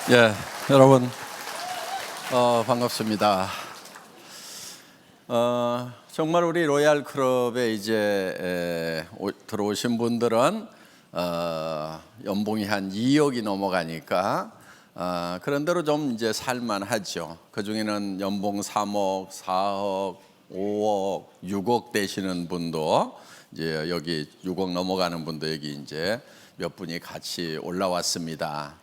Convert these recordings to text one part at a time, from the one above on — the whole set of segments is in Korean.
예, 여러분 반갑습니다. 정말 우리 로얄 클럽에 이제 들어오신 분들은 연봉이 한 2억이 넘어가니까 그런 대로 좀 이제 살만하죠. 그 중에는 연봉 3억, 4억, 5억, 6억 되시는 분도 이제 여기 6억 넘어가는 분도 여기 이제 몇 분이 같이 올라왔습니다.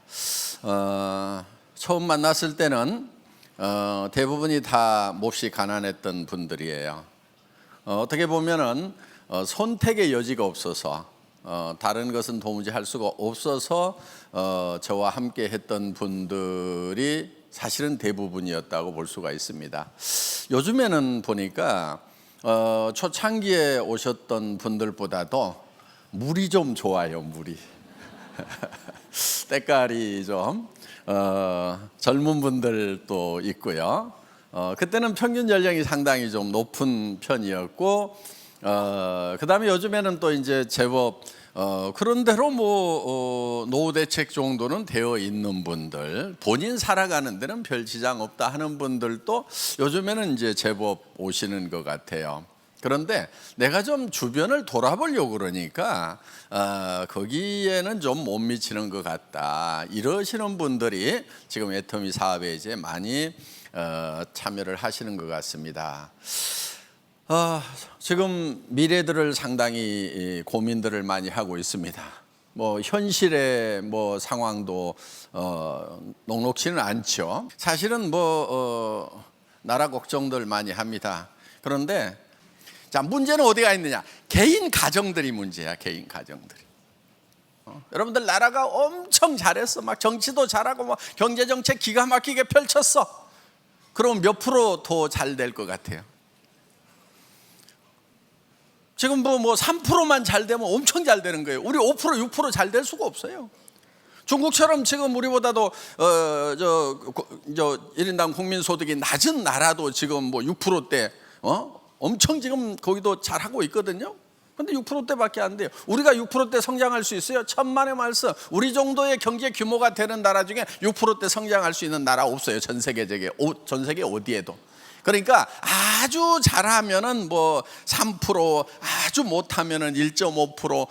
처음 만났을 때는 대부분이 다 몹시 가난했던 분들이에요. 어떻게 보면은 선택의 여지가 없어서 다른 것은 도무지 할 수가 없어서 저와 함께 했던 분들이 사실은 대부분이었다고 볼 수가 있습니다. 요즘에는 보니까 초창기에 오셨던 분들보다도 물이 좀 좋아요. 물이 때깔이 좀 젊은 분들도 있고요. 그때는 평균 연령이 상당히 좀 높은 편이었고, 그 다음에 요즘에는 또 이제 제법 그런대로 뭐 노후 대책 정도는 되어 있는 분들, 본인 살아가는 데는 별 지장 없다 하는 분들도 요즘에는 이제 제법 오시는 것 같아요. 그런데 내가 좀 주변을 돌아보려고 그러니까 거기에는 좀 못 미치는 것 같다, 이러시는 분들이 지금 애터미 사업에 이제 많이 참여를 하시는 것 같습니다. 지금 미래들을 상당히 고민들을 많이 하고 있습니다. 뭐 현실의 뭐 상황도 녹록지는 않죠. 사실은 뭐 나라 걱정들 많이 합니다. 그런데 자, 문제는 어디가 있느냐? 개인 가정들이 문제야. 개인 가정들이. 여러분들 나라가 엄청 잘했어. 막 정치도 잘하고 뭐 경제 정책 기가 막히게 펼쳤어. 그럼 몇 프로 더 잘 될 것 같아요? 지금 뭐 3%만 잘 되면 엄청 잘 되는 거예요. 우리 5%, 6% 잘 될 수가 없어요. 중국처럼 지금 우리보다도 저 1인당 국민소득이 낮은 나라도 지금 뭐 6%대 엄청 지금 거기도 잘하고 있거든요. 근데 6%대밖에 안 돼요. 우리가 6%대 성장할 수 있어요? 천만의 말씀. 우리 정도의 경제 규모가 되는 나라 중에 6%대 성장할 수 있는 나라 없어요. 전 세계 어디에도. 그러니까 아주 잘하면은 뭐 3%, 아주 못하면은 1.5%,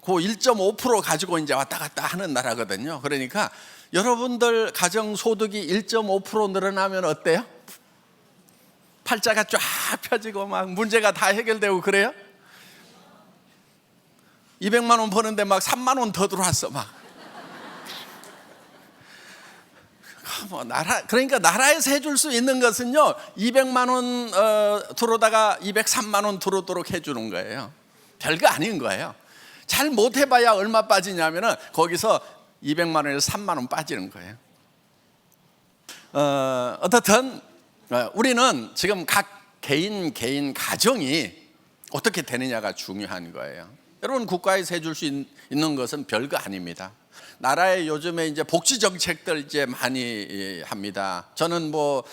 그 1.5% 가지고 이제 왔다 갔다 하는 나라거든요. 그러니까 여러분들 가정 소득이 1.5% 늘어나면 어때요? 팔자가 쫙 펴지고 막 문제가 다 해결되고 그래요? 200만 원 버는데 막 3만 원 더 들어왔어 막. 그러니까 나라에서 해줄 수 있는 것은요, 200만 원 들어오다가 203만 원 들어오도록 해주는 거예요. 별거 아닌 거예요. 잘 못해봐야 얼마 빠지냐면은 거기서 200만 원에서 3만 원 빠지는 거예요. 어떻든 우리는 지금 각 개인 가정이 어떻게 되느냐가 중요한 거예요. 여러분, 국가에서 해줄 수 있는 것은 별거 아닙니다. 나라에 요즘에 이제 복지 정책들 이제 많이 합니다. 저는 뭐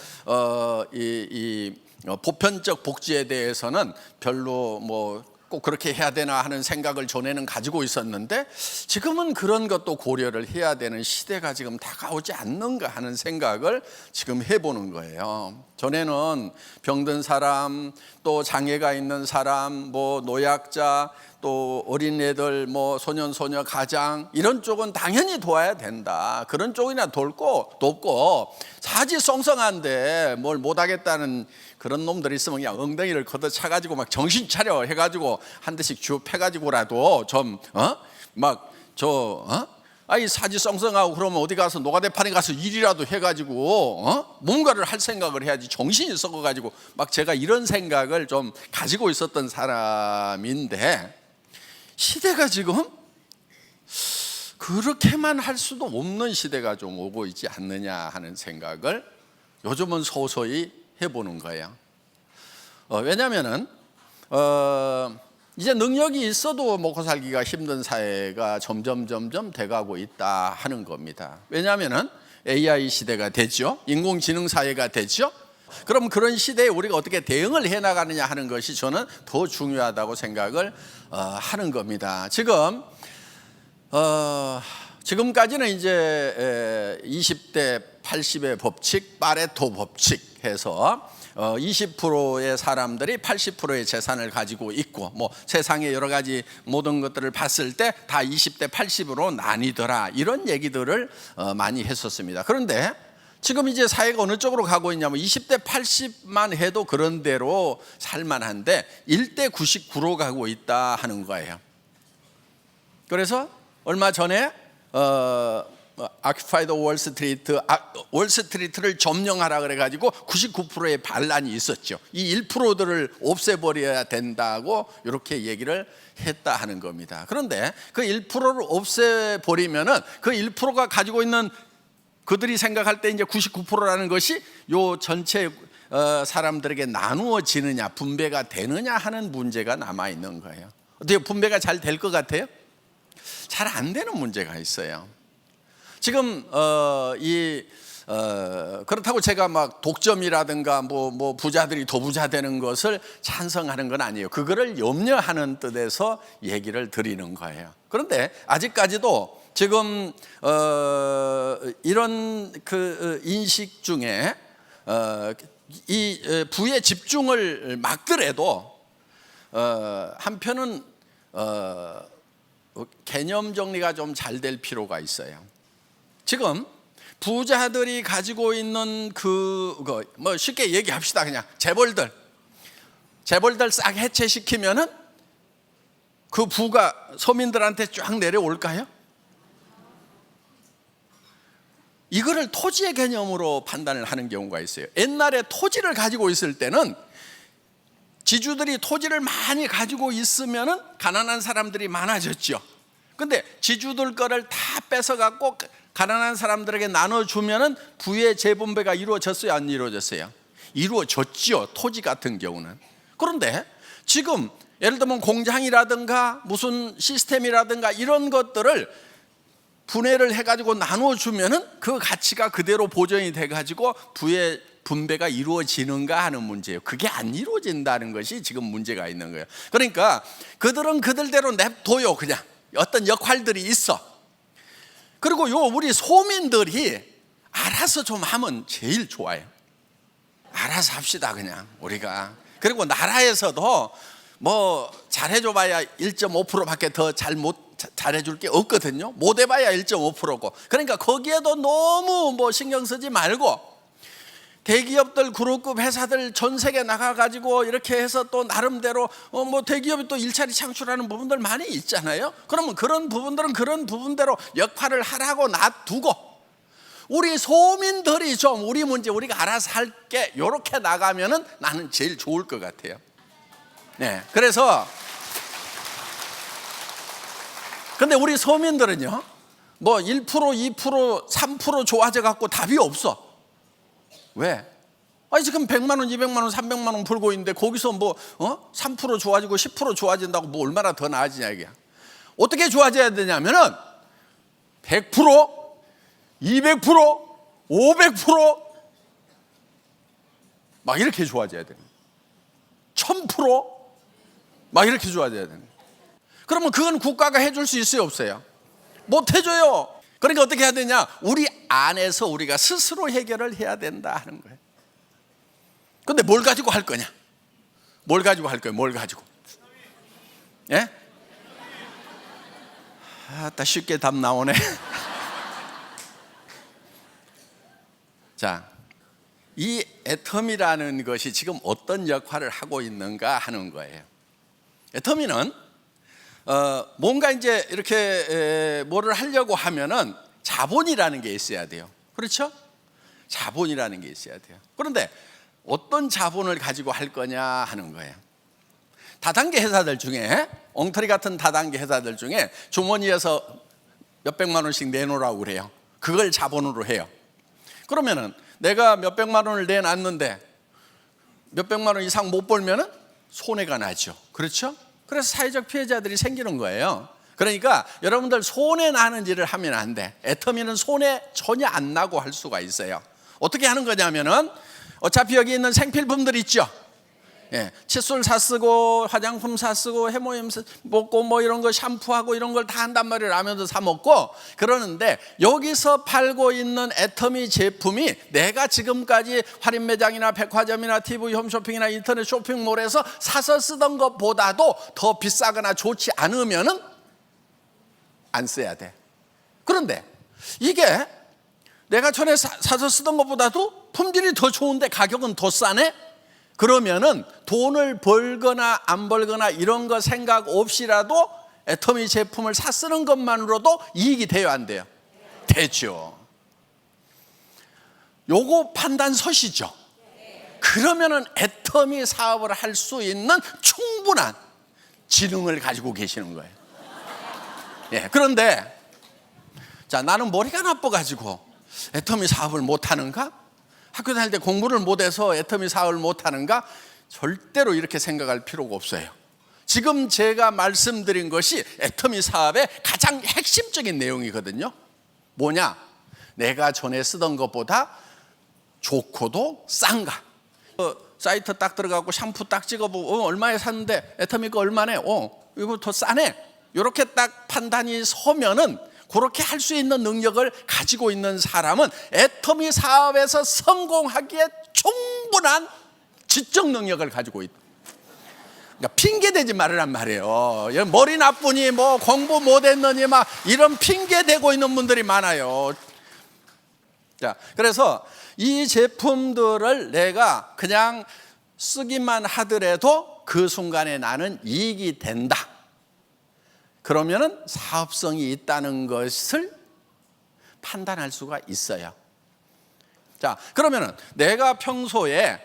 보편적 복지에 대해서는 별로 뭐 꼭 그렇게 해야 되나 하는 생각을 전에는 가지고 있었는데, 지금은 그런 것도 고려를 해야 되는 시대가 지금 다가오지 않는가 하는 생각을 지금 해보는 거예요. 전에는 병든 사람, 또 장애가 있는 사람, 뭐 노약자, 또 어린애들, 뭐 소년 소녀 가장, 이런 쪽은 당연히 도와야 된다. 그런 쪽이나 돕고 사지성성한데 뭘 못하겠다는 그런 놈들이 있으면 그냥 엉덩이를 걷어차가지고 막 정신 차려 해가지고 한 대씩 주 패가지고라도 좀 아이 사지성성하고 그러면 어디 가서 노가대판에 가서 일이라도 해가지고 뭔가를 할 생각을 해야지. 정신이 썩어가지고 막 제가 이런 생각을 좀 가지고 있었던 사람인데, 시대가 지금 그렇게만 할 수도 없는 시대가 좀 오고 있지 않느냐 하는 생각을 요즘은 서서히 해보는 거예요. 왜냐하면은 이제 능력이 있어도 먹고 살기가 힘든 사회가 점점 돼가고 있다 하는 겁니다. 왜냐하면은 AI 시대가 됐죠. 인공지능 사회가 됐죠. 그럼 그런 시대에 우리가 어떻게 대응을 해나가느냐 하는 것이 저는 더 중요하다고 생각을 하는 겁니다. 지금 지금까지는 이제 20대 80의 법칙, 파레토 법칙 해서 20%의 사람들이 80%의 재산을 가지고 있고, 뭐 세상의 여러 가지 모든 것들을 봤을 때 다 20대 80으로 나뉘더라, 이런 얘기들을 많이 했었습니다. 그런데 지금 이제 사회가 어느 쪽으로 가고 있냐면 20대 80만 해도 그런 대로 살만한데 1대 99로 가고 있다 하는 거예요. 그래서 얼마 전에 아큐파이드 월스트리트, 월스트리트를 점령하라 그래가지고 99%의 반란이 있었죠. 이 1%들을 없애버려야 된다고 이렇게 얘기를 했다 하는 겁니다. 그런데 그 1%를 없애버리면은 그 1%가 가지고 있는, 그들이 생각할 때 이제 99%라는 것이 요 전체 사람들에게 나누어지느냐, 분배가 되느냐 하는 문제가 남아 있는 거예요. 어떻게 분배가 잘 될 것 같아요? 잘 안 되는 문제가 있어요. 지금 그렇다고 제가 막 독점이라든가 뭐 부자들이 더 부자 되는 것을 찬성하는 건 아니에요. 그거를 염려하는 뜻에서 얘기를 드리는 거예요. 그런데 아직까지도 지금 이런 그 인식 중에 이 부의 집중을 막더라도 한편은 개념 정리가 좀 잘 될 필요가 있어요. 지금 부자들이 가지고 있는 뭐 쉽게 얘기합시다. 그냥 재벌들 싹 해체시키면은 그 부가 서민들한테 쫙 내려올까요? 이거를 토지의 개념으로 판단을 하는 경우가 있어요. 옛날에 토지를 가지고 있을 때는 지주들이 토지를 많이 가지고 있으면은 가난한 사람들이 많아졌죠. 근데 지주들 거를 다 뺏어갖고 가난한 사람들에게 나눠주면은 부의 재분배가 이루어졌어요, 안 이루어졌어요? 이루어졌죠, 토지 같은 경우는. 그런데 지금 예를 들면 공장이라든가 무슨 시스템이라든가 이런 것들을 분해를 해가지고 나눠주면은 그 가치가 그대로 보존이 돼가지고 부의 분배가 이루어지는가 하는 문제예요. 그게 안 이루어진다는 것이 지금 문제가 있는 거예요. 그러니까 그들은 그들대로 냅둬요. 그냥 어떤 역할들이 있어. 그리고 우리 소민들이 알아서 좀 하면 제일 좋아요. 알아서 합시다, 그냥 우리가. 그리고 나라에서도 뭐 잘해줘봐야 1.5%밖에 더 잘해줄 게 없거든요. 못해봐야 1.5%고. 그러니까 거기에도 너무 뭐 신경 쓰지 말고, 대기업들, 그룹급 회사들 전 세계 나가가지고 이렇게 해서 또 나름대로 뭐 대기업이 또 일자리 창출하는 부분들 많이 있잖아요. 그러면 그런 부분들은 그런 부분대로 역할을 하라고 놔두고, 우리 소민들이 좀 우리 문제 우리가 알아서 할게, 이렇게 나가면은 나는 제일 좋을 것 같아요. 네, 그래서 근데 우리 서민들은요, 뭐 1%, 2%, 3% 좋아져 갖고 답이 없어. 왜? 아니 지금 100만 원, 200만 원, 300만 원 벌고 있는데 거기서 뭐 3% 좋아지고 10% 좋아진다고 뭐 얼마나 더 나아지냐 이게. 어떻게 좋아져야 되냐면은 100%, 200%, 500% 막 이렇게 좋아져야 되는. 1000% 막 이렇게 좋아져야 되는. 그러면 그건 국가가 해줄 수 있어요, 없어요? 못 해줘요. 그러니까 어떻게 해야 되냐? 우리 안에서 우리가 스스로 해결을 해야 된다 하는 거예요. 근데 뭘 가지고 할 거냐? 뭘 가지고 할 거예요? 뭘 가지고? 예? 다 쉽게 답 나오네. 자, 이 애터미라는 것이 지금 어떤 역할을 하고 있는가 하는 거예요. 애터미는 뭔가 이제 이렇게 뭐를 하려고 하면은 자본이라는 게 있어야 돼요. 그렇죠? 자본이라는 게 있어야 돼요. 그런데 어떤 자본을 가지고 할 거냐 하는 거예요. 다단계 회사들 중에, 엉터리 같은 다단계 회사들 중에 주머니에서 몇백만 원씩 내놓으라고 그래요. 그걸 자본으로 해요. 그러면은 내가 몇백만 원을 내놨는데 몇백만 원 이상 못 벌면은 손해가 나죠. 그렇죠? 그래서 사회적 피해자들이 생기는 거예요. 그러니까 여러분들 손해 나는 일을 하면 안 돼. 애터미는 손해 전혀 안 나고 할 수가 있어요. 어떻게 하는 거냐면은 어차피 여기 있는 생필품들 있죠. 칫솔 사 쓰고 화장품 사 쓰고 해모임 먹고 뭐 이런 거 샴푸하고 이런 걸 다 한단 말이에요. 라면도 사 먹고 그러는데 여기서 팔고 있는 애터미 제품이 내가 지금까지 할인 매장이나 백화점이나 TV 홈쇼핑이나 인터넷 쇼핑몰에서 사서 쓰던 것보다도 더 비싸거나 좋지 않으면은 안 써야 돼. 그런데 이게 내가 전에 사서 쓰던 것보다도 품질이 더 좋은데 가격은 더 싸네? 그러면은 돈을 벌거나 안 벌거나 이런 거 생각 없이라도 애터미 제품을 사 쓰는 것만으로도 이익이 돼요, 안 돼요? 되죠. 요거 판단서시죠. 그러면은 애터미 사업을 할 수 있는 충분한 지능을 가지고 계시는 거예요. 그런데 자, 나는 머리가 나빠가지고 애터미 사업을 못하는가? 학교 다닐 때 공부를 못해서 애터미 사업을 못하는가? 절대로 이렇게 생각할 필요가 없어요. 지금 제가 말씀드린 것이 애터미 사업의 가장 핵심적인 내용이거든요. 뭐냐? 내가 전에 쓰던 것보다 좋고도 싼가? 사이트 딱 들어가고 샴푸 딱 찍어보고 얼마에 샀는데 애터미 거 얼마네? 이거 더 싸네? 이렇게 딱 판단이 서면은 그렇게 할 수 있는 능력을 가지고 있는 사람은 애터미 사업에서 성공하기에 충분한 지적 능력을 가지고 있다. 그러니까 핑계대지 말으란 말이에요. 머리 나쁘니 뭐 공부 못했느니 막 이런 핑계대고 있는 분들이 많아요. 자, 그래서 이 제품들을 내가 그냥 쓰기만 하더라도 그 순간에 나는 이익이 된다. 그러면은 사업성이 있다는 것을 판단할 수가 있어요. 자, 그러면은 내가 평소에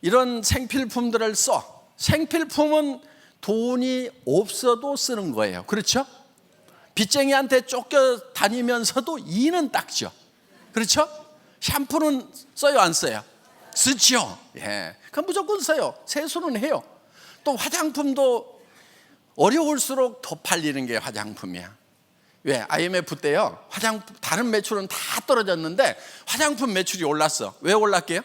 이런 생필품들을 써. 생필품은 돈이 없어도 쓰는 거예요. 그렇죠? 빚쟁이한테 쫓겨 다니면서도 이는 닦죠. 그렇죠? 샴푸는 써요, 안 써요? 쓰죠. 그럼 무조건 써요. 세수는 해요. 또 화장품도 어려울수록 더 팔리는 게 화장품이야. 왜? IMF 때요. 다른 매출은 다 떨어졌는데 화장품 매출이 올랐어. 왜 올랐게요?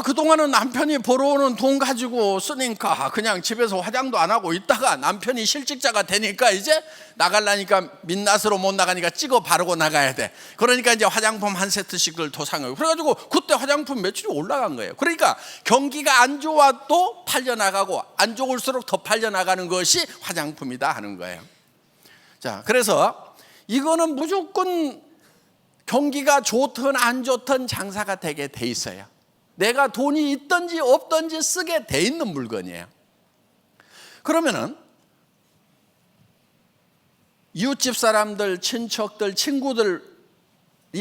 그동안은 남편이 벌어오는 돈 가지고 쓰니까 그냥 집에서 화장도 안 하고 있다가 남편이 실직자가 되니까 이제 나가려니까 민낯으로 못 나가니까 찍어 바르고 나가야 돼. 그러니까 이제 화장품 한 세트씩을 더 산 거예요. 그래가지고 그때 화장품 매출이 올라간 거예요. 그러니까 경기가 안 좋아도 팔려나가고 안 좋을수록 더 팔려나가는 것이 화장품이다 하는 거예요. 자, 그래서 이거는 무조건 경기가 좋든 안 좋든 장사가 되게 돼 있어요. 내가 돈이 있든지 없든지 쓰게 돼 있는 물건이에요. 그러면은 이웃집 사람들, 친척들, 친구들이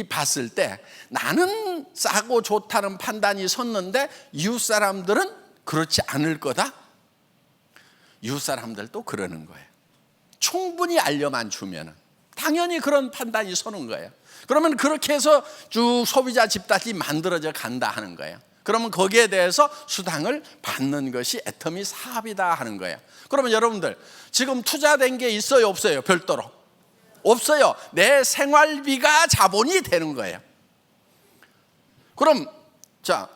봤을 때 나는 싸고 좋다는 판단이 섰는데 이웃 사람들은 그렇지 않을 거다? 이웃 사람들도 그러는 거예요. 충분히 알려만 주면은 당연히 그런 판단이 서는 거예요. 그러면 그렇게 해서 쭉 소비자 집단이 만들어져 간다 하는 거예요. 그러면 거기에 대해서 수당을 받는 것이 애터미 사업이다 하는 거예요. 그러면 여러분들 지금 투자된 게 있어요, 없어요? 별도로? 없어요. 내 생활비가 자본이 되는 거예요. 그럼 자,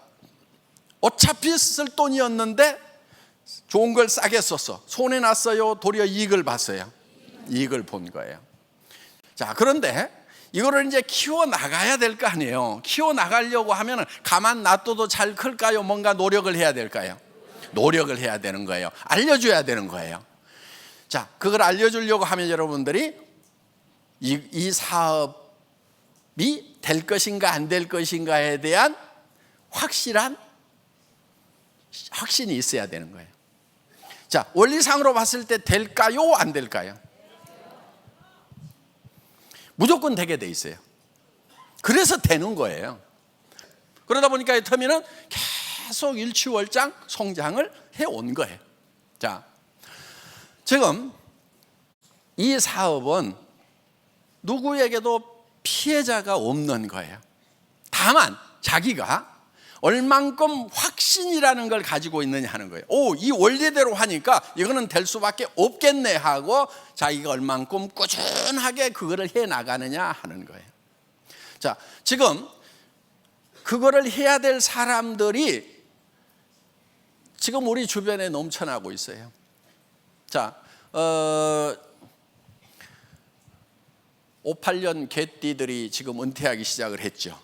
어차피 쓸 돈이었는데 좋은 걸 싸게 썼어. 손해 났어요? 도리어 이익을 봤어요? 이익을 본 거예요. 자, 그런데 이거를 이제 키워 나가야 될 거 아니에요. 키워 나가려고 하면 가만 놔둬도 잘 클까요? 뭔가 노력을 해야 될까요? 노력을 해야 되는 거예요. 알려줘야 되는 거예요. 자, 그걸 알려주려고 하면 여러분들이 이 사업이 될 것인가 안 될 것인가에 대한 확신이 있어야 되는 거예요. 자, 원리상으로 봤을 때 될까요? 안 될까요? 무조건 되게 돼 있어요. 그래서 되는 거예요. 그러다 보니까 애터미는 계속 일취월장 성장을 해온 거예요. 자, 지금 이 사업은 누구에게도 피해자가 없는 거예요. 다만 자기가 얼만큼 확신이라는 걸 가지고 있느냐 하는 거예요. 이 원리대로 하니까 이거는 될 수밖에 없겠네 하고 자기가 얼만큼 꾸준하게 그거를 해 나가느냐 하는 거예요. 자, 지금 그거를 해야 될 사람들이 지금 우리 주변에 넘쳐나고 있어요. 자, 58년 개띠들이 지금 은퇴하기 시작을 했죠.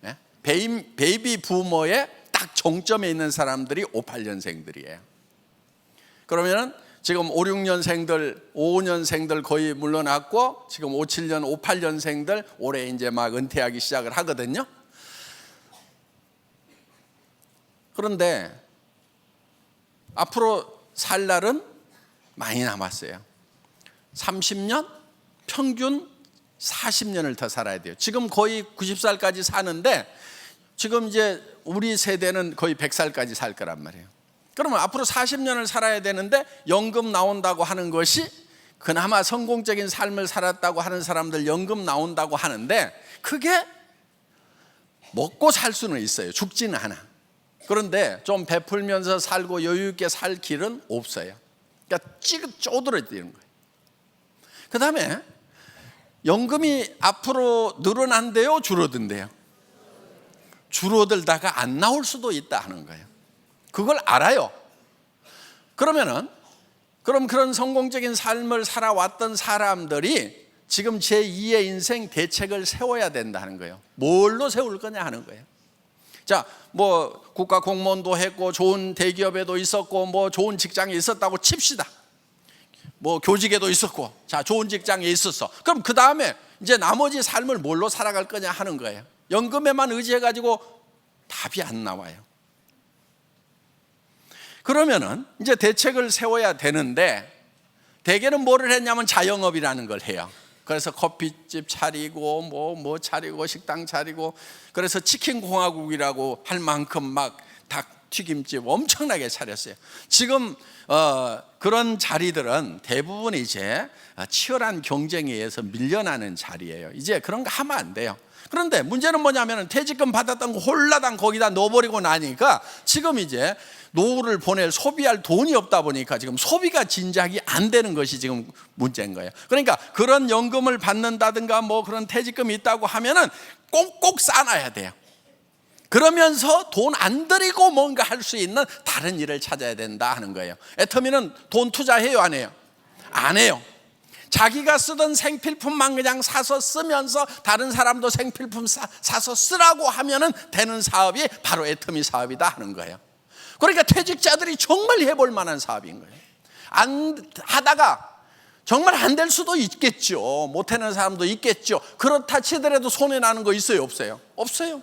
예? 베이비 부머의 딱 정점에 있는 사람들이 58년생들이에요. 그러면은 지금 5, 6년생들, 5년생들 거의 물러났고 지금 5, 7년, 5, 8년생들 올해 이제 막 은퇴하기 시작을 하거든요. 그런데 앞으로 살 날은 많이 남았어요. 30년, 평균 40년을 더 살아야 돼요. 지금 거의 90살까지 사는데 지금 이제 우리 세대는 거의 100살까지 살 거란 말이에요. 그러면 앞으로 40년을 살아야 되는데 연금 나온다고 하는 것이 그나마 성공적인 삶을 살았다고 하는 사람들 연금 나온다고 하는데 그게 먹고 살 수는 있어요. 죽지는 않아. 그런데 좀 베풀면서 살고 여유 있게 살 길은 없어요. 그러니까 쪼들어지는 거예요. 그 다음에 연금이 앞으로 늘어난대요, 줄어든대요? 줄어들다가 안 나올 수도 있다 하는 거예요. 그걸 알아요. 그러면은 그럼 그런 성공적인 삶을 살아왔던 사람들이 지금 제2의 인생 대책을 세워야 된다는 거예요. 뭘로 세울 거냐 하는 거예요. 자, 뭐 국가 공무원도 했고 좋은 대기업에도 있었고 뭐 좋은 직장에 있었다고 칩시다. 뭐 교직에도 있었고 자 좋은 직장에 있었어. 그럼 그 다음에 이제 나머지 삶을 뭘로 살아갈 거냐 하는 거예요. 연금에만 의지해가지고 답이 안 나와요. 그러면은 이제 대책을 세워야 되는데 대개는 뭐를 했냐면 자영업이라는 걸 해요. 그래서 커피집 차리고 뭐 차리고 식당 차리고 그래서 치킨공화국이라고 할 만큼 막 닭튀김집 엄청나게 차렸어요. 지금 그런 자리들은 대부분 이제 치열한 경쟁에 의해서 밀려나는 자리예요. 이제 그런 거 하면 안 돼요. 그런데 문제는 뭐냐면 퇴직금 받았던 거 홀라당 거기다 넣어버리고 나니까 지금 이제 노후를 보낼 소비할 돈이 없다 보니까 지금 소비가 진작이 안 되는 것이 지금 문제인 거예요. 그러니까 그런 연금을 받는다든가 뭐 그런 퇴직금이 있다고 하면은 꼭꼭 싸놔야 돼요. 그러면서 돈 안 들이고 뭔가 할 수 있는 다른 일을 찾아야 된다 하는 거예요. 애터미는 돈 투자해요, 안 해요? 안 해요. 자기가 쓰던 생필품만 그냥 사서 쓰면서 다른 사람도 생필품 사서 쓰라고 하면은 되는 사업이 바로 애터미 사업이다 하는 거예요. 그러니까 퇴직자들이 정말 해볼 만한 사업인 거예요. 안 하다가 정말 안 될 수도 있겠죠. 못 하는 사람도 있겠죠. 그렇다 치더라도 손해나는 거 있어요, 없어요? 없어요.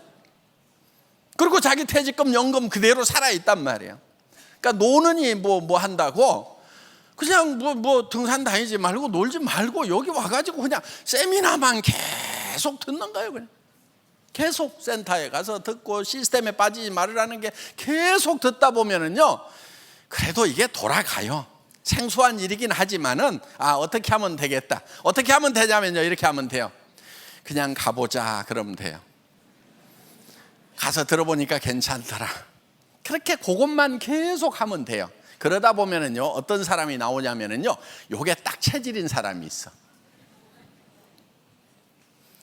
그리고 자기 퇴직금 연금 그대로 살아있단 말이에요. 그러니까 노느니 뭐 한다고 그냥 뭐 등산 다니지 말고 놀지 말고 여기 와가지고 그냥 세미나만 계속 듣는 거예요. 그냥 계속 센터에 가서 듣고 시스템에 빠지지 말으라는 게 계속 듣다 보면은요 그래도 이게 돌아가요. 생소한 일이긴 하지만은 어떻게 하면 되겠다. 어떻게 하면 되냐면요 이렇게 하면 돼요. 그냥 가보자 그러면 돼요. 가서 들어보니까 괜찮더라. 그렇게 그것만 계속 하면 돼요. 그러다 보면은요 어떤 사람이 나오냐면은요 요게 딱 체질인 사람이 있어.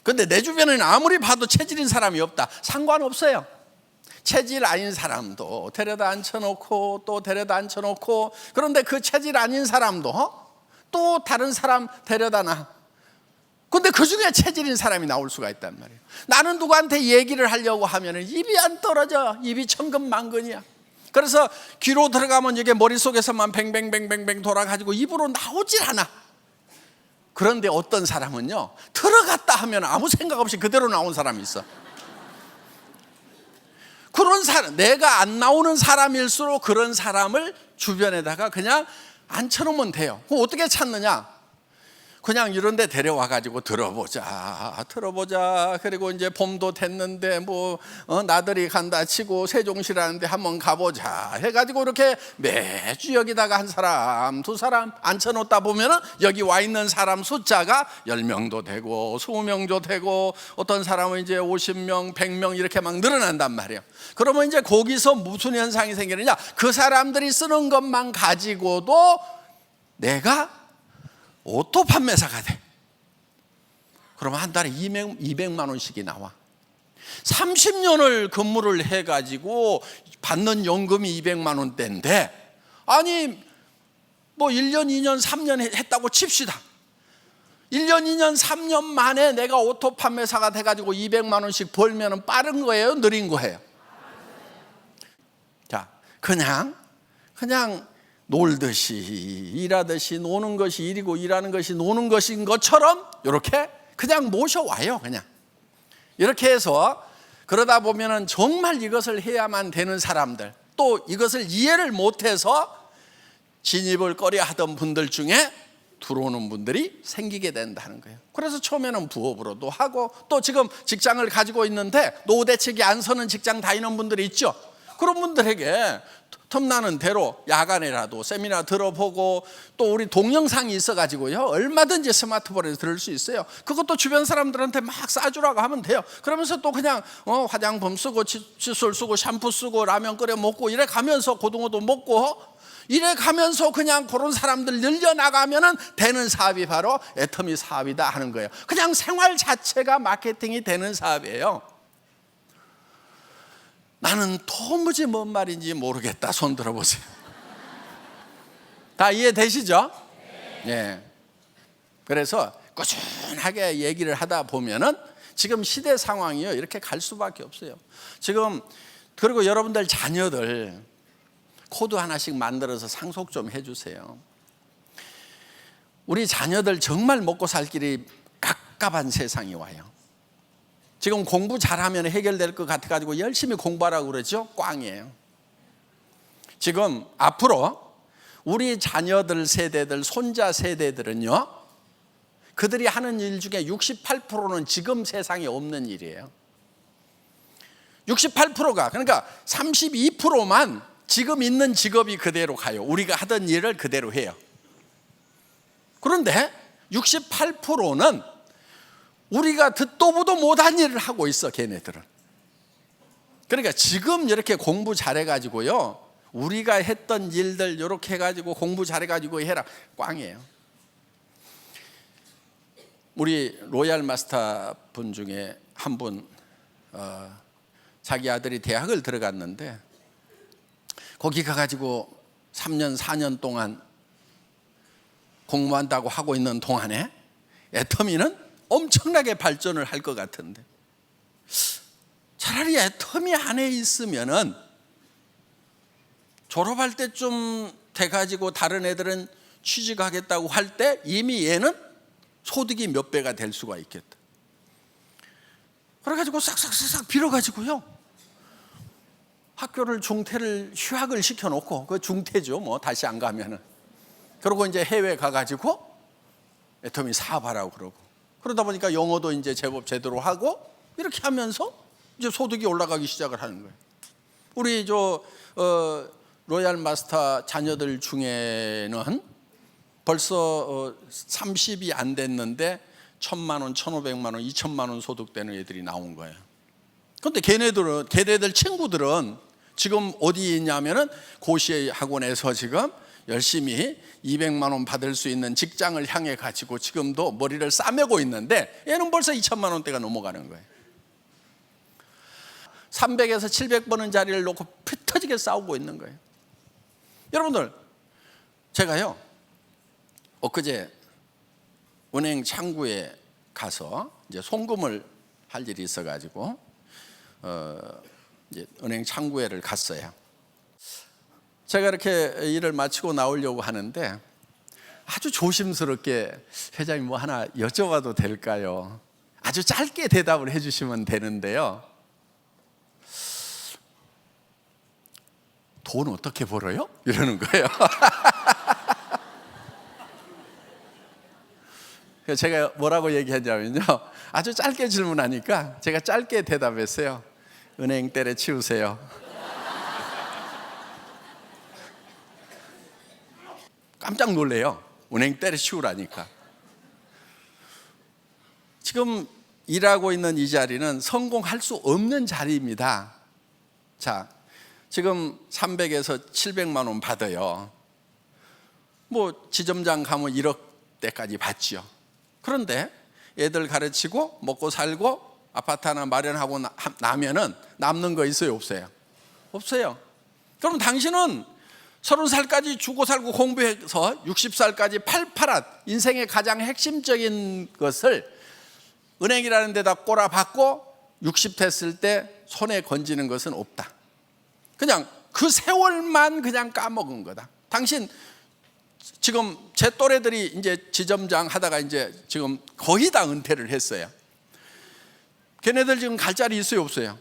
근데 내 주변에는 아무리 봐도 체질인 사람이 없다. 상관없어요. 체질 아닌 사람도 데려다 앉혀놓고 또 데려다 앉혀놓고 그런데 그 체질 아닌 사람도 또 다른 사람 데려다 놔. 근데 그 중에 체질인 사람이 나올 수가 있단 말이에요. 나는 누구한테 얘기를 하려고 하면은 입이 안 떨어져. 입이 천근만근이야. 그래서 귀로 들어가면 이게 머릿속에서만 뱅뱅뱅뱅뱅 돌아가지고 입으로 나오질 않아. 그런데 어떤 사람은요 들어갔다 하면 아무 생각 없이 그대로 나온 사람이 있어. 그런 사람, 내가 안 나오는 사람일수록 그런 사람을 주변에다가 그냥 앉혀놓으면 돼요. 그럼 어떻게 찾느냐? 그냥 이런 데 데려와가지고 들어보자. 그리고 이제 봄도 됐는데 나들이 간다 치고 세종시라는데 한번 가보자 해가지고 이렇게 매주 여기다가 한 사람 두 사람 앉혀놓다 보면은 여기 와 있는 사람 숫자가 10명도 되고 20명도 되고 어떤 사람은 이제 50명 100명 이렇게 막 늘어난단 말이에요. 그러면 이제 거기서 무슨 현상이 생기느냐, 그 사람들이 쓰는 것만 가지고도 내가 오토 판매사가 돼. 그러면 한 달에 200만 원씩이 나와. 30년을 근무를 해가지고 받는 연금이 200만 원대인데, 아니 뭐 1년, 2년, 3년 했다고 칩시다. 1년, 2년, 3년 만에 내가 오토 판매사가 돼가지고 200만 원씩 벌면 빠른 거예요? 느린 거예요? 자, 그냥 놀듯이 일하듯이 노는 것이 일이고 일하는 것이 노는 것인 것처럼 이렇게 그냥 모셔와요. 그냥 이렇게 해서 그러다 보면은 정말 이것을 해야만 되는 사람들, 또 이것을 이해를 못해서 진입을 꺼려 하던 분들 중에 들어오는 분들이 생기게 된다는 거예요. 그래서 처음에는 부업으로도 하고, 또 지금 직장을 가지고 있는데 노대책이 안 서는 직장 다니는 분들이 있죠. 그런 분들에게 틈나는 대로 야간에라도 세미나 들어보고, 또 우리 동영상이 있어가지고요 얼마든지 스마트폰에서 들을 수 있어요. 그것도 주변 사람들한테 막 쏴주라고 하면 돼요. 그러면서 또 그냥 화장품 쓰고 칫솔 쓰고 샴푸 쓰고 라면 끓여 먹고 이래 가면서 고등어도 먹고 이래 가면서 그냥 그런 사람들 늘려나가면은 되는 사업이 바로 애터미 사업이다 하는 거예요. 그냥 생활 자체가 마케팅이 되는 사업이에요. 나는 도무지 뭔 말인지 모르겠다. 손 들어보세요. 다 이해되시죠? 네. 그래서 꾸준하게 얘기를 하다 보면은 지금 시대 상황이요 이렇게 갈 수밖에 없어요. 지금 그리고 여러분들 자녀들 코드 하나씩 만들어서 상속 좀 해주세요. 우리 자녀들 정말 먹고 살 길이 깝깝한 세상이 와요. 지금 공부 잘하면 해결될 것 같아가지고 열심히 공부하라고 그러죠? 꽝이에요. 지금 앞으로 우리 자녀들 세대들, 손자 세대들은요 그들이 하는 일 중에 68%는 지금 세상에 없는 일이에요. 68%가, 그러니까 32%만 지금 있는 직업이 그대로 가요. 우리가 하던 일을 그대로 해요. 그런데 68%는 우리가 듣도 보도 못한 일을 하고 있어. 걔네들은. 그러니까 지금 이렇게 공부 잘해가지고요 우리가 했던 일들 이렇게 해가지고 공부 잘해가지고 해라, 꽝이에요. 우리 로얄 마스터 분 중에 한 분 자기 아들이 대학을 들어갔는데 거기 가가지고 3년 4년 동안 공부한다고 하고 있는 동안에 애터미는 엄청나게 발전을 할 것 같은데, 차라리 애터미 안에 있으면은 졸업할 때쯤 돼가지고 다른 애들은 취직하겠다고 할 때 이미 얘는 소득이 몇 배가 될 수가 있겠다. 그래가지고 싹싹싹 빌어가지고요 학교를 중퇴를 휴학을 시켜놓고, 그 중퇴죠 뭐 다시 안 가면은. 그러고 이제 해외 가가지고 애터미 사업하라고 그러고, 그러다 보니까 영어도 이제 제법 제대로 하고 이렇게 하면서 이제 소득이 올라가기 시작을 하는 거예요. 우리 로얄 마스터 자녀들 중에는 벌써 30이 안 됐는데 1,000만 원, 1,500만 원, 2,000만 원 소득되는 애들이 나온 거예요. 그런데 걔네들 친구들은 지금 어디 있냐면은 고시 학원에서 지금 열심히 200만 원 받을 수 있는 직장을 향해 가지고 지금도 머리를 싸매고 있는데 얘는 벌써 2,000만 원대가 넘어가는 거예요. 300에서 700 버는 자리를 놓고 피 터지게 싸우고 있는 거예요. 여러분들, 제가요 엊그제 은행 창구에 가서 이제 송금을 할 일이 있어가지고 이제 은행 창구에를 갔어요. 제가 이렇게 일을 마치고 나오려고 하는데 아주 조심스럽게 회장님 뭐 하나 여쭤봐도 될까요? 아주 짧게 대답을 해주시면 되는데요. 돈 어떻게 벌어요? 이러는 거예요. 제가 뭐라고 얘기하냐면요, 아주 짧게 질문하니까 제가 짧게 대답했어요. 은행 때려치우세요. 깜짝 놀래요. 은행 때려치우라니까. 지금 일하고 있는 이 자리는 성공할 수 없는 자리입니다. 자, 지금 300에서 700만 원 받아요. 뭐 지점장 가면 1억 대까지 받죠. 그런데 애들 가르치고 먹고 살고 아파트 하나 마련하고 나면은 남는 거 있어요, 없어요? 없어요. 그럼 당신은 30살까지 죽고 살고 공부해서 60살까지 팔팔한 인생의 가장 핵심적인 것을 은행이라는 데다 꼬라박고 60 됐을 때 손에 건지는 것은 없다. 그냥 그 세월만 그냥 까먹은 거다. 당신 지금 제 또래들이 이제 지점장 하다가 이제 지금 거의 다 은퇴를 했어요. 걔네들 지금 갈 자리 있어요, 없어요?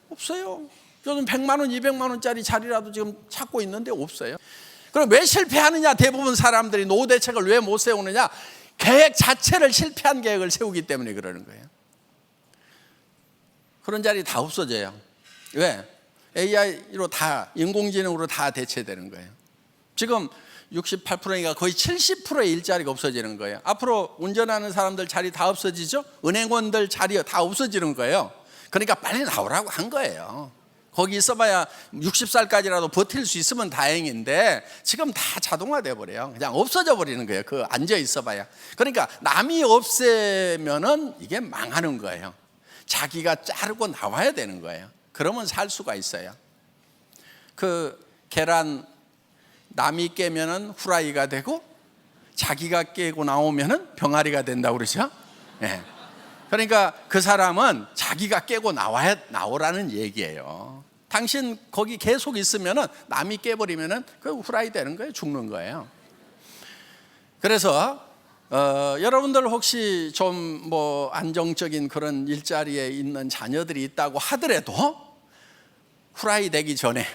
없어요. 요즘 100만 원, 200만 원짜리 자리라도 지금 찾고 있는데 없어요. 그럼 왜 실패하느냐? 대부분 사람들이 노후 대책을 왜 못 세우느냐? 계획 자체를 실패한 계획을 세우기 때문에 그러는 거예요. 그런 자리 다 없어져요. 왜? AI로 다, 인공지능으로 다 대체되는 거예요. 지금 68%니까 거의 70%의 일자리가 없어지는 거예요. 앞으로 운전하는 사람들 자리 다 없어지죠? 은행원들 자리 다 없어지는 거예요. 그러니까 빨리 나오라고 한 거예요. 거기 있어봐야 60살까지라도 버틸 수 있으면 다행인데 지금 다 자동화돼 버려요. 그냥 없어져 버리는 거예요. 그 앉아 있어봐야. 그러니까 남이 없애면은 이게 망하는 거예요. 자기가 자르고 나와야 되는 거예요. 그러면 살 수가 있어요. 그 계란 남이 깨면은 후라이가 되고 자기가 깨고 나오면은 병아리가 된다고 그러죠. 네. 그러니까 그 사람은 자기가 깨고 나오라는 얘기예요. 당신 거기 계속 있으면은 남이 깨버리면은 그 후라이 되는 거예요. 죽는 거예요. 그래서 여러분들 혹시 좀 뭐 안정적인 그런 일자리에 있는 자녀들이 있다고 하더라도 후라이 되기 전에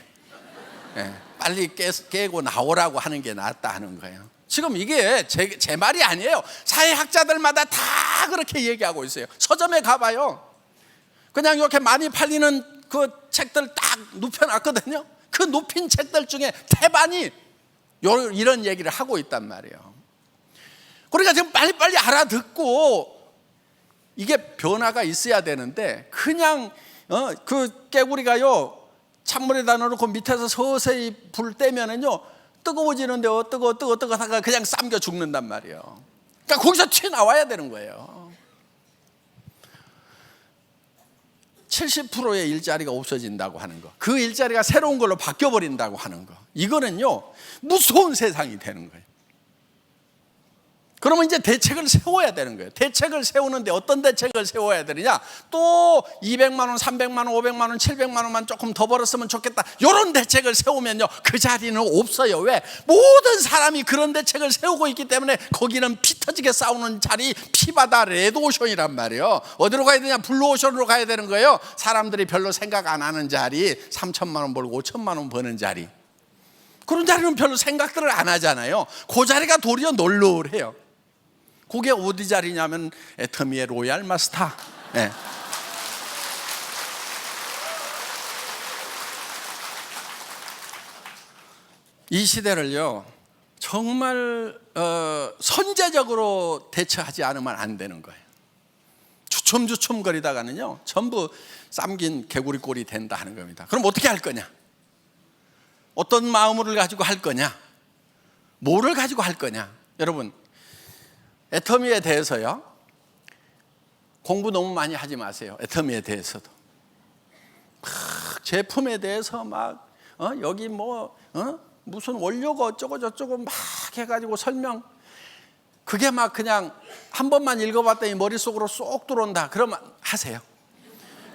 빨리 깨고 나오라고 하는 게 낫다 하는 거예요. 지금 이게 제 말이 아니에요. 사회학자들마다 다 그렇게 얘기하고 있어요. 서점에 가봐요. 그냥 이렇게 많이 팔리는 그 책들 딱 눕혀놨거든요. 그 눕힌 책들 중에 태반이 이런 얘기를 하고 있단 말이에요. 그러니까 지금 빨리빨리 알아듣고 이게 변화가 있어야 되는데 그냥 그 깨구리가요 찬물에다 넣어놓고 밑에서 서서히 불 떼면은요 뜨거워지는데요 뜨거 하다가 그냥 삶겨 죽는단 말이에요. 그러니까 거기서 튀어나와야 되는 거예요. 70%의 일자리가 없어진다고 하는 거, 그 일자리가 새로운 걸로 바뀌어버린다고 하는 거, 이거는요 무서운 세상이 되는 거예요. 그러면 이제 대책을 세워야 되는 거예요. 대책을 세우는데 어떤 대책을 세워야 되느냐? 또 200만 원, 300만 원, 500만 원, 700만 원만 조금 더 벌었으면 좋겠다. 이런 대책을 세우면요 그 자리는 없어요. 왜? 모든 사람이 그런 대책을 세우고 있기 때문에 거기는 피 터지게 싸우는 자리, 피바다 레드오션이란 말이에요. 어디로 가야 되냐? 블루오션으로 가야 되는 거예요. 사람들이 별로 생각 안 하는 자리, 3천만 원 벌고 5천만 원 버는 자리, 그런 자리는 별로 생각들을 안 하잖아요. 그 자리가 도리어 널널해요. 그게 어디 자리냐면 애터미의 로얄 마스터. 네. 이 시대를요 정말 선제적으로 대처하지 않으면 안 되는 거예요. 주춤주춤 거리다가는요 전부 삶긴 개구리 꼴이 된다 하는 겁니다. 그럼 어떻게 할 거냐? 어떤 마음을 가지고 할 거냐? 뭐를 가지고 할 거냐? 여러분, 애터미에 대해서요 공부 너무 많이 하지 마세요. 애터미에 대해서도 막 제품에 대해서 막 여기 뭐 무슨 원료가 어쩌고 저쩌고 막 해가지고 설명, 그게 막 그냥 한 번만 읽어봤더니 머릿속으로 쏙 들어온다 그러면 하세요.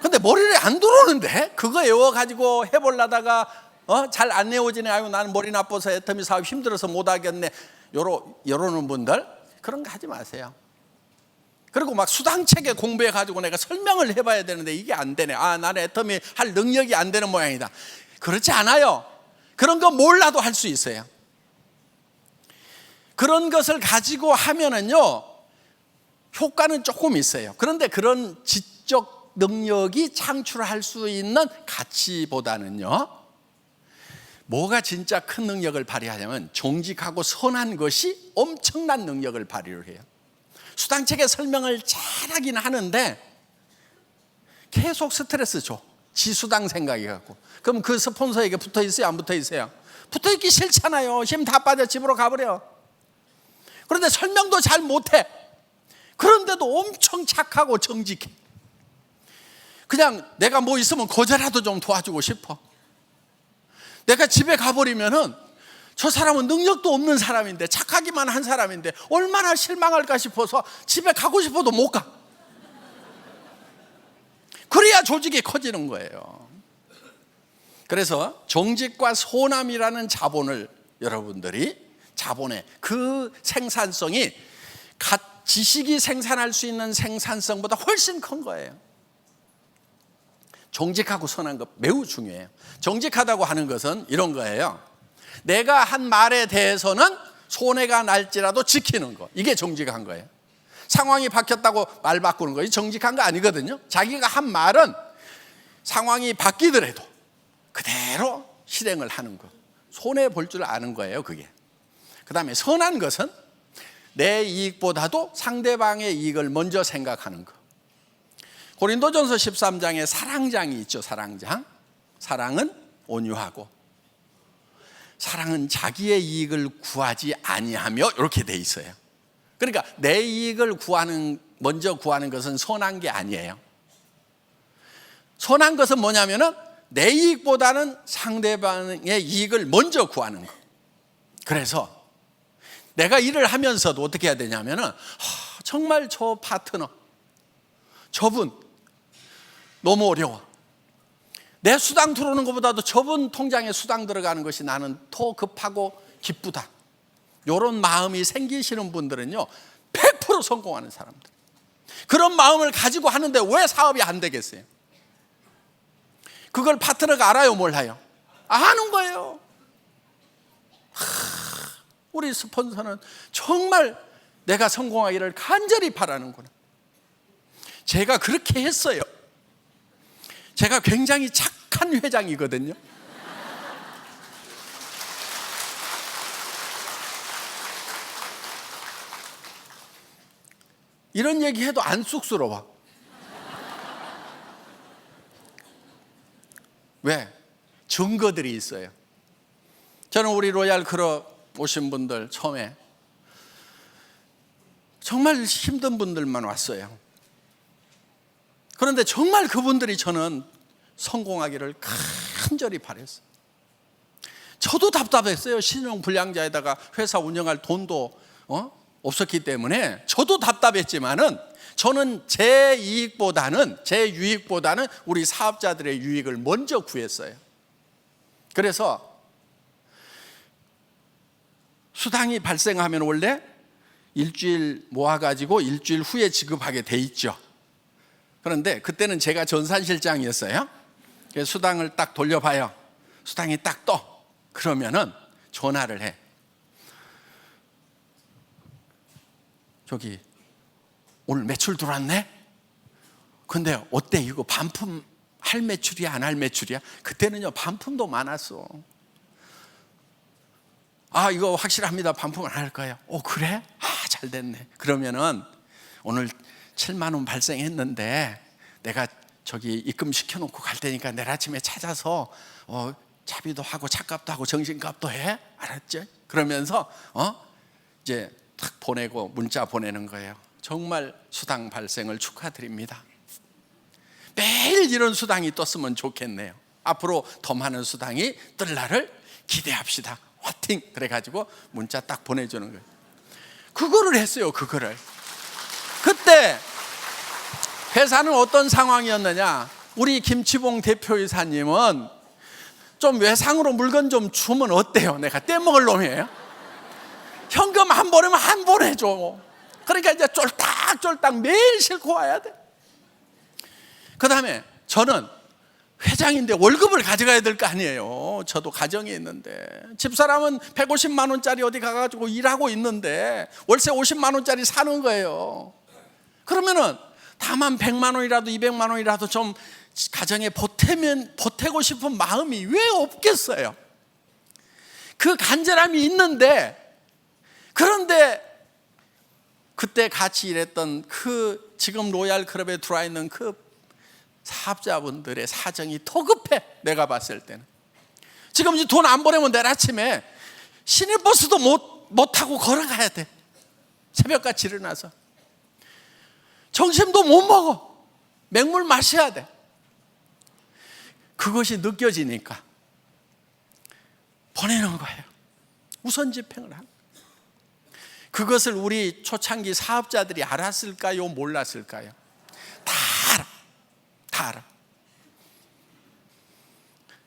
근데 머리에 안 들어오는데 그거 외워가지고 해보려다가 잘 안 외워지네. 아유 나는 머리 나빠서 애터미 사업 힘들어서 못하겠네. 요러는 분들 그런 거 하지 마세요. 그리고 막 수당책에 공부해가지고 내가 설명을 해봐야 되는데 이게 안 되네. 아 나는 애터미 할 능력이 안 되는 모양이다. 그렇지 않아요. 그런 거 몰라도 할 수 있어요. 그런 것을 가지고 하면은요 효과는 조금 있어요. 그런데 그런 지적 능력이 창출할 수 있는 가치보다는요 뭐가 진짜 큰 능력을 발휘하냐면 정직하고 선한 것이 엄청난 능력을 발휘를 해요. 수당책에 설명을 잘하긴 하는데 계속 스트레스 줘. 지수당 생각이 갖고. 그럼 그 스폰서에게 붙어 있어요? 안 붙어 있어요? 붙어 있기 싫잖아요. 힘 다 빠져 집으로 가버려. 그런데 설명도 잘 못해. 그런데도 엄청 착하고 정직해. 그냥 내가 뭐 있으면 거제라도 좀 도와주고 싶어. 내가 집에 가버리면은 저 사람은 능력도 없는 사람인데, 착하기만 한 사람인데 얼마나 실망할까 싶어서 집에 가고 싶어도 못 가. 그래야 조직이 커지는 거예요. 그래서 정직과 소남이라는 자본을 여러분들이, 자본의 그 생산성이 지식이 생산할 수 있는 생산성보다 훨씬 큰 거예요. 정직하고 선한 것 매우 중요해요. 정직하다고 하는 것은 이런 거예요. 내가 한 말에 대해서는 손해가 날지라도 지키는 거, 이게 정직한 거예요. 상황이 바뀌었다고 말 바꾸는 거, 이 정직한 거 아니거든요. 자기가 한 말은 상황이 바뀌더라도 그대로 실행을 하는 거, 손해 볼 줄 아는 거예요. 그게. 그 다음에 선한 것은 내 이익보다도 상대방의 이익을 먼저 생각하는 거. 고린도전서 13장에 사랑장이 있죠. 사랑장. 사랑은 온유하고, 사랑은 자기의 이익을 구하지 아니하며, 이렇게 돼 있어요. 그러니까 내 이익을 먼저 구하는 것은 선한 게 아니에요. 선한 것은 뭐냐면은 내 이익보다는 상대방의 이익을 먼저 구하는 거. 그래서 내가 일을 하면서도 어떻게 해야 되냐면은, 정말 저 파트너, 저분 너무 어려워. 내 수당 들어오는 것보다도 저분 통장에 수당 들어가는 것이 나는 더 급하고 기쁘다. 이런 마음이 생기시는 분들은요, 100% 성공하는 사람들. 그런 마음을 가지고 하는데 왜 사업이 안 되겠어요? 그걸 파트너가 알아요, 몰라요? 아는 거예요. 우리 스폰서는 정말 내가 성공하기를 간절히 바라는구나. 제가 그렇게 했어요. 제가 굉장히 착한 회장이거든요. 이런 얘기해도 안 쑥스러워. 왜? 증거들이 있어요. 저는 우리 로얄 클럽 오신 분들 처음에 정말 힘든 분들만 왔어요. 그런데 정말 그분들이 저는 성공하기를 간절히 바랬어요. 저도 답답했어요. 신용불량자에다가 회사 운영할 돈도 없었기 때문에 저도 답답했지만은, 저는 제 이익보다는, 제 유익보다는 우리 사업자들의 유익을 먼저 구했어요. 그래서 수당이 발생하면 원래 일주일 모아가지고 일주일 후에 지급하게 돼 있죠. 그런데 그때는 제가 전산실장이었어요. 그래서 수당을 딱 돌려봐요. 수당이 딱 떠. 그러면은 전화를 해. 저기 오늘 매출 들어왔네? 근데 어때? 이거 반품 할 매출이야, 안 할 매출이야? 그때는요, 반품도 많았어. 아, 이거 확실합니다. 반품 안 할 거예요. 그래? 아, 잘 됐네. 그러면은 오늘 7만 원 발생했는데 내가 저기 입금 시켜놓고 갈 테니까 내일 아침에 찾아서 차비도 하고 차값도 하고 정신값도 해. 알았지? 그러면서 이제 탁 보내고 문자 보내는 거예요. 정말 수당 발생을 축하드립니다. 매일 이런 수당이 떴으면 좋겠네요. 앞으로 더 많은 수당이 뜰 날을 기대합시다. 화팅! 그래가지고 문자 딱 보내주는 거예요. 그거를 했어요. 그거를. 그때 회사는 어떤 상황이었느냐? 우리 김치봉 대표이사님은 좀 외상으로 물건 좀 주면 어때요? 내가 떼먹을 놈이에요. 현금 한 번이면 한 번 해줘. 그러니까 이제 쫄딱쫄딱 매일 싣고 와야 돼. 그 다음에 저는 회장인데 월급을 가져가야 될 거 아니에요. 저도 가정이 있는데, 집사람은 150만 원짜리 어디 가가지고 일하고 있는데 월세 50만 원짜리 사는 거예요. 그러면은 다만 100만 원이라도 200만 원이라도 좀 가정에 보태고 싶은 마음이 왜 없겠어요? 그 간절함이 있는데, 그런데 그때 같이 일했던 지금 로얄 클럽에 들어와 있는 그 사업자분들의 사정이 더 급해. 내가 봤을 때는 지금 돈 안 보내면 내일 아침에 시내버스도 못 타고 걸어가야 돼. 새벽같이 일어나서 점심도 못 먹어. 맹물 마셔야 돼. 그것이 느껴지니까 보내는 거예요. 우선 집행을 하는 거예요. 그것을 우리 초창기 사업자들이 알았을까요? 몰랐을까요? 다 알아. 다 알아.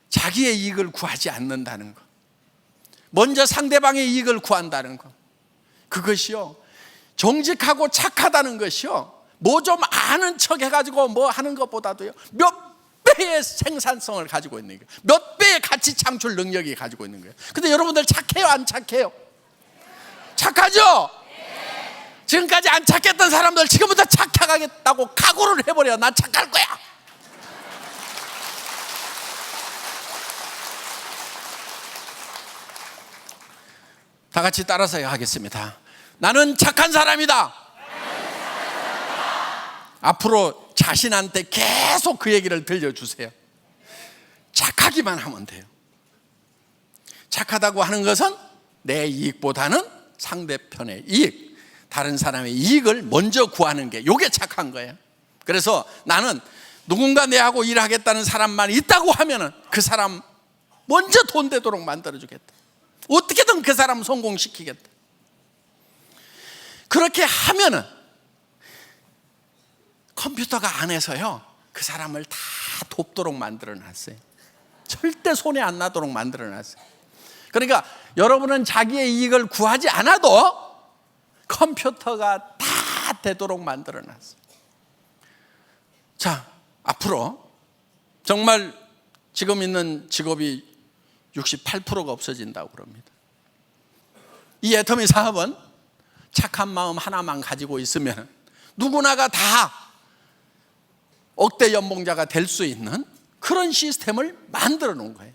자기의 이익을 구하지 않는다는 것, 먼저 상대방의 이익을 구한다는 것, 그것이요, 정직하고 착하다는 것이요, 뭐 좀 아는 척 해가지고 뭐 하는 것보다도요, 몇 배의 생산성을 가지고 있는 거예요. 몇 배의 가치 창출 능력이 가지고 있는 거예요. 근데 여러분들 착해요, 안 착해요? 착하죠? 지금까지 안 착했던 사람들 지금부터 착하겠다고 각오를 해버려. 난 착할 거야. 다 같이 따라서 하겠습니다. 나는 착한 사람이다. 앞으로 자신한테 계속 그 얘기를 들려주세요. 착하기만 하면 돼요. 착하다고 하는 것은 내 이익보다는 상대편의 이익, 다른 사람의 이익을 먼저 구하는 게, 이게 착한 거예요. 그래서 나는 누군가 내하고 일하겠다는 사람만 있다고 하면은 그 사람 먼저 돈 되도록 만들어주겠다. 어떻게든 그 사람 성공시키겠다. 그렇게 하면은 컴퓨터가 안에서요, 그 사람을 다 돕도록 만들어 놨어요. 절대 손에 안 나도록 만들어 놨어요. 그러니까 여러분은 자기의 이익을 구하지 않아도 컴퓨터가 다 되도록 만들어 놨어요. 자, 앞으로 정말 지금 있는 직업이 68%가 없어진다고 그럽니다. 이 애터미 사업은 착한 마음 하나만 가지고 있으면 누구나가 다 억대 연봉자가 될 수 있는 그런 시스템을 만들어 놓은 거예요.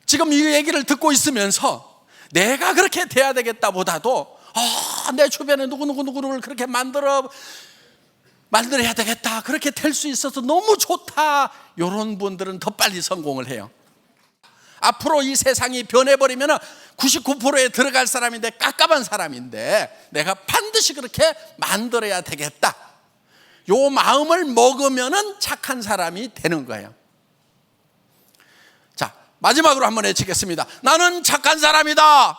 지금 이 얘기를 듣고 있으면서 내가 그렇게 돼야 되겠다 보다도 내 주변에 누구누구를 그렇게 만들어야 되겠다, 그렇게 될 수 있어서 너무 좋다, 이런 분들은 더 빨리 성공을 해요. 앞으로 이 세상이 변해버리면 99%에 들어갈 사람인데, 깝깝한 사람인데 내가 반드시 그렇게 만들어야 되겠다, 요 마음을 먹으면 착한 사람이 되는 거예요. 자, 마지막으로 한번 외치겠습니다. 나는 착한 사람이다.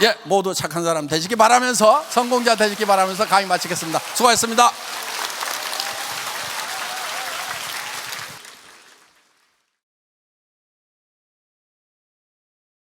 예, 모두 착한 사람 되시기 바라면서, 성공자 되시기 바라면서 강의 마치겠습니다. 수고하셨습니다.